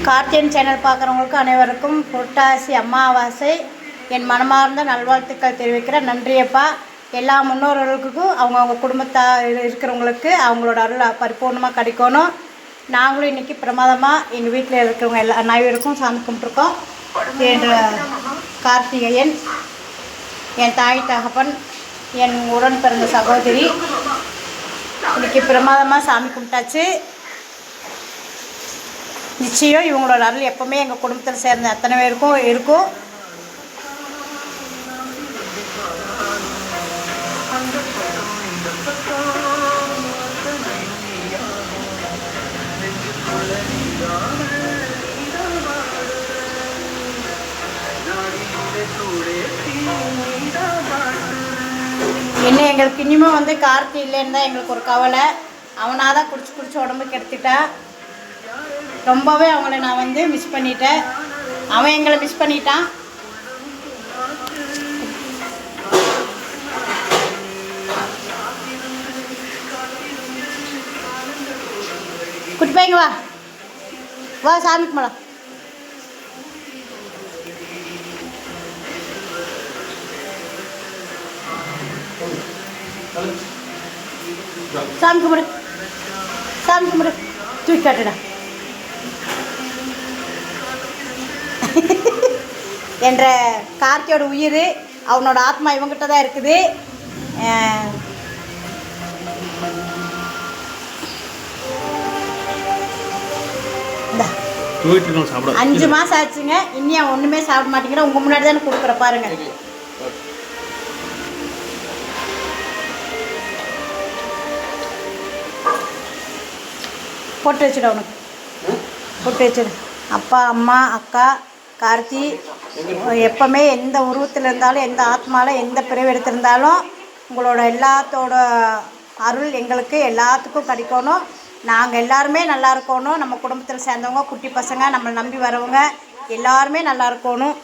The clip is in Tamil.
கார்த்தியன் சேனல் பார்க்குறவங்களுக்கு அனைவருக்கும் புரட்டாசி அமாவாசை என் மனமார்ந்த நல்வாழ்த்துக்கள் தெரிவிக்கிறேன். நன்றியப்பா. எல்லா முன்னோர்களுக்கும் அவங்கவுங்க குடும்பத்தார் இருக்கிறவங்களுக்கு அவங்களோட அருள் பரிபூர்ணமாக கிடைக்கணும். நாங்களும் இன்றைக்கி பிரமாதமாக எங்கள் வீட்டில் இருக்கிறவங்க எல்லா அனைவருக்கும் சாமி கும்பிட்ருக்கோம். என்ற கார்த்திகேயன், என் தாய் தகப்பன், என் உடன் பிறந்த சகோதரி இன்றைக்கி பிரமாதமாக சாமி கும்பிட்டாச்சு. நிச்சயம் இவங்களோட அருள் எப்போவுமே எங்கள் குடும்பத்தில் சேர்ந்த அத்தனை பேருக்கும் இருக்கும். என்ன எங்களுக்கு இனிமேல் கார்த்தி இல்லைன்னு தான் எங்களுக்கு ஒரு கவலை. அவனாக தான் குடிச்சு உடம்பு கெடுத்துட்டா. ரொம்பவே அவங்கள நான் மிஸ் பண்ணிட்டேன். அவன் எங்களை மிஸ் பண்ணிட்டான். குட்டி பையங்க வா வா சாமி கும்பிடலாம். சாமி கும்பிடு, சாமி கும்பிடு, தூக்கி காட்டுடா. என்ற கார்த்தியோட உயிர், அவனோட ஆத்மா இவங்கிட்ட தான் இருக்குது. 5 மாதம் ஆச்சுங்க. இன்னும் அவன் ஒன்றுமே சாப்பிட மாட்டேங்கிறான். உங்கள் முன்னாடி தானே கொடுக்குற பாருங்க. பொட்டு வச்சுடு, அவனுக்கு பொட்டு வச்சுடு. அப்பா, அம்மா, அக்கா, கார்த்தி எப்போவுமே எந்த உருவத்தில் இருந்தாலும், எந்த ஆத்மாவில், எந்த பிறவி எடுத்திருந்தாலும் உங்களோட எல்லாத்தோட அருள் எங்களுக்கு எல்லாத்துக்கும் கிடைக்கணும். நாங்கள் எல்லாருமே நல்லா இருக்கணும். நம்ம குடும்பத்தில் சேர்ந்தவங்க, குட்டி பசங்க, நம்மளை நம்பி வரவங்க எல்லாருமே நல்லா இருக்கணும்.